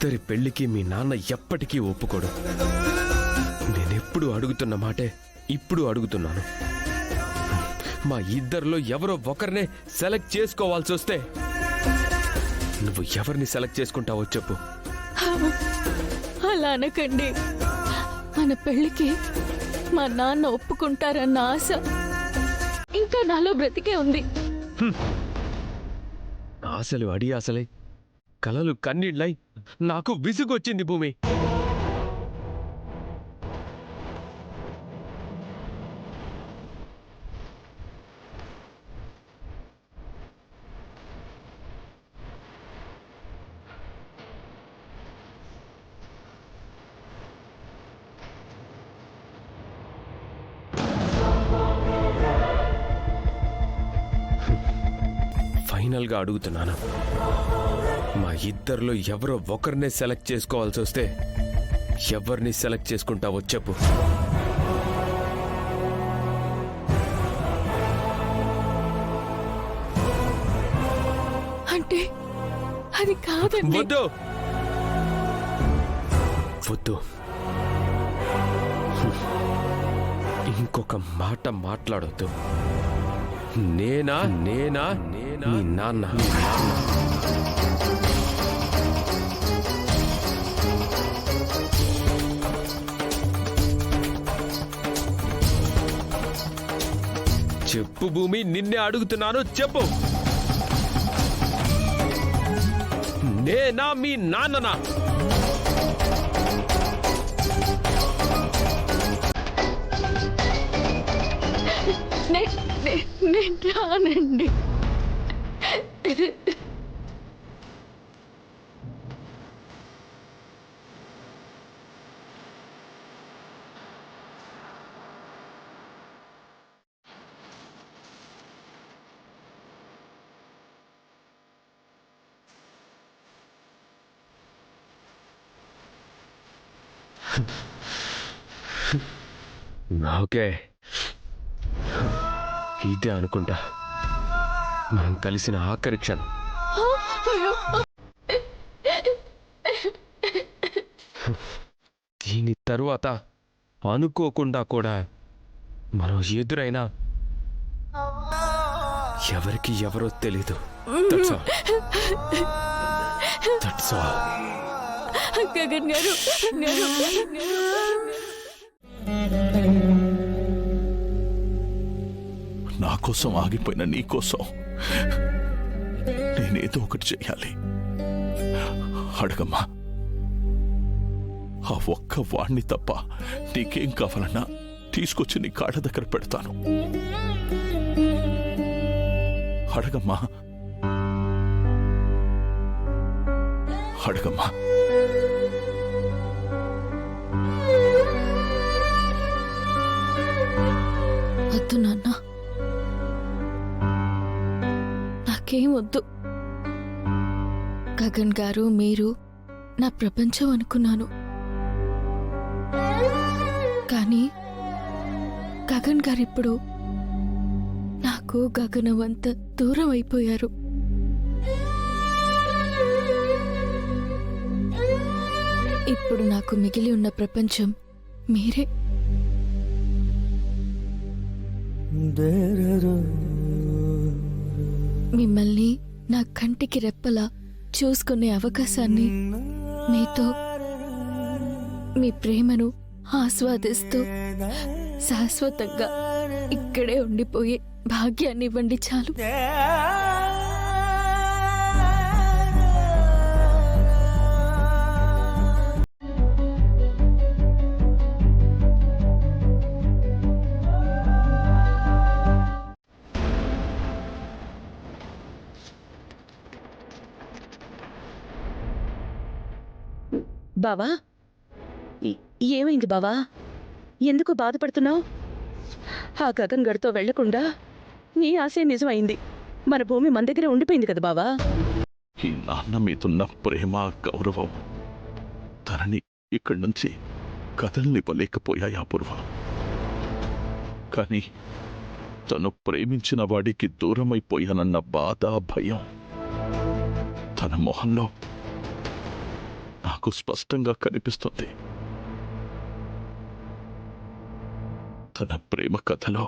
ఇద్దరి పెళ్లికి మీ నాన్న ఎప్పటికీ ఒప్పుకోడు. నేనెప్పుడు అడుగుతున్న మాటే ఇప్పుడు అడుగుతున్నాను. మా ఇద్దరిలో ఎవరో ఒకరినే సెలెక్ట్ చేసుకోవాల్సి వస్తే నువ్వు ఎవరిని సెలెక్ట్ చేసుకుంటావో చెప్పు. అలా అనకండి. మన పెళ్లికి మా నాన్న ఒప్పుకుంటారన్న ఆశ ఇంకా నాలో బ్రతికే ఉంది. ఆశలు అడి ఆశలై కలలు కన్నీళ్ళై నాకు విసుగొచ్చింది భూమి. ఫైనల్గా అడుగుతున్నాను, మా ఇద్దరిలో ఎవరో ఒకరినే సెలెక్ట్ చేసుకోవాల్సి వస్తే ఎవరిని సెలెక్ట్ చేసుకుంటావో చెప్పు. అంటే అది కాదండి. వద్దు వద్దు, ఇంకొక మాట మాట్లాడొద్దు. నేనా నేనా నేనా మీ నాన్న. చెప్పు భూమి, నిన్నే అడుగుతున్నాను, చెప్పు. నేనా మీ నాన్ననా? నేను రానండి. ఓకే, ఇదే అనుకుంటా మనం కలిసిన ఆఖరి క్షణం. దీని తరువాత అనుకోకుండా కూడా మనం ఎదురైనా ఎవరికి ఎవరో తెలీదు. గగన్ గారు, నా కోసం ఆగిపోయిన నీ కోసం నేనేదో ఒకటి చెయ్యాలి. అడగమ్మా, ఆ ఒక్క వాణ్ణి తప్ప నీకేం కావాలన్నా తీసుకొచ్చి నీ కాళ్ళ దగ్గర పెడతాను. అడగమ్మా, అడగమ్మా. వద్దు నాన్న, నాకేం వద్దు. గగన్ గారు, మీరు నా ప్రపంచం అనుకున్నాను. కానీ గగన్ గారిప్పుడు నాకు గగనవంత దూరం అయిపోయారు. ఇప్పుడు నాకు మిగిలి ఉన్న ప్రపంచం మీరే. మిమ్మల్ని నా కంటికి రెప్పలా చూసుకునే అవకాశాన్ని, మీతో మీ ప్రేమను ఆస్వాదిస్తూ శాశ్వతంగా ఇక్కడే ఉండిపోయే భాగ్యాన్ని ఇవ్వండి చాలు. బావా, ఏమైంది బావా? ఎందుకు బాధపడుతున్నావు? ఆ గగన్ గడితో వెళ్లకుండా నీ ఆశే నిజమైంది. మన భూమి మన దగ్గరే ఉండిపోయింది కదా బావా. ఈ నాన్న మీదున్న ప్రేమ, గౌరవం తనని ఇక్కడి నుంచి కదలనివ్వలేకపోయాయి అపూర్వ. కానీ తను ప్రేమించిన వాడికి దూరమైపోయానన్న బాధ, భయం తన మొహంలో నాకు నాకు స్పష్టంగా కనిపిస్తుంది. తన ప్రేమ కథలో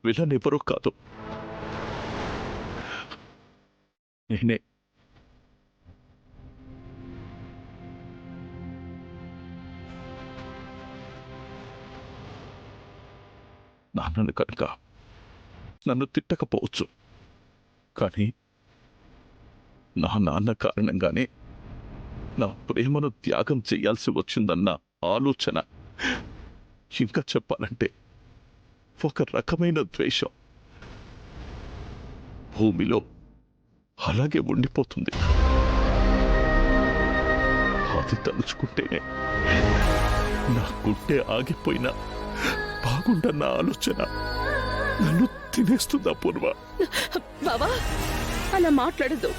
విలన్ ఎవరో కాదు, నేనే. నాన్నను కనుక నన్ను తిట్టకపోవచ్చు, కానీ నా నాన్న కారణంగానే నా ప్రేమను త్యాగం చేయాల్సి వచ్చిందన్న ఆలోచన, ఇంకా చెప్పాలంటే ఒక రకమైన ద్వేషం భూమిలో అలాగే ఉండిపోతుంది. అది తలుచుకుంటేనే నా గుండె ఆగిపోయినా బాగుండన్న ఆలోచన నన్ను తినేస్తుందా పూర్వ. బావా అలా మాట్లాడద్దు.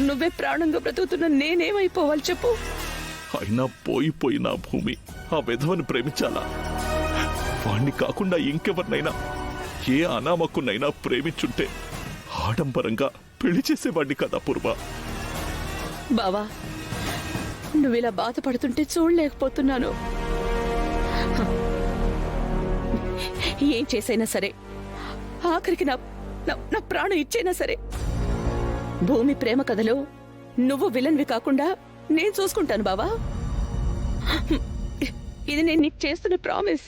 నువ్వే ప్రాణంగా బ్రతుకుతున్న నేనేమైపోవాలి చెప్పు. అయినా పోయిపోయిన భూమి ఆ విధవని ప్రేమించాలా? వాణ్ణి కాకుండా ఇంకెవరినైనా, ఏ అనామకునైనా ప్రేమించుంటే ఆడంబరంగా పెళ్లి చేసేవాణ్ణి కదా పూర్వ. బావా నువ్విలా బాధపడుతుంటే చూడలేకపోతున్నాను. ఏం చేసైనా సరే, ఆఖరికి నా ప్రాణం ఇచ్చైనా సరే, భూమి ప్రేమ కథలో నువ్వు విలన్వి కాకుండా నేను చూసుకుంటాను బావా. ఇది నేను నీకు చేస్తున్న ప్రామిస్.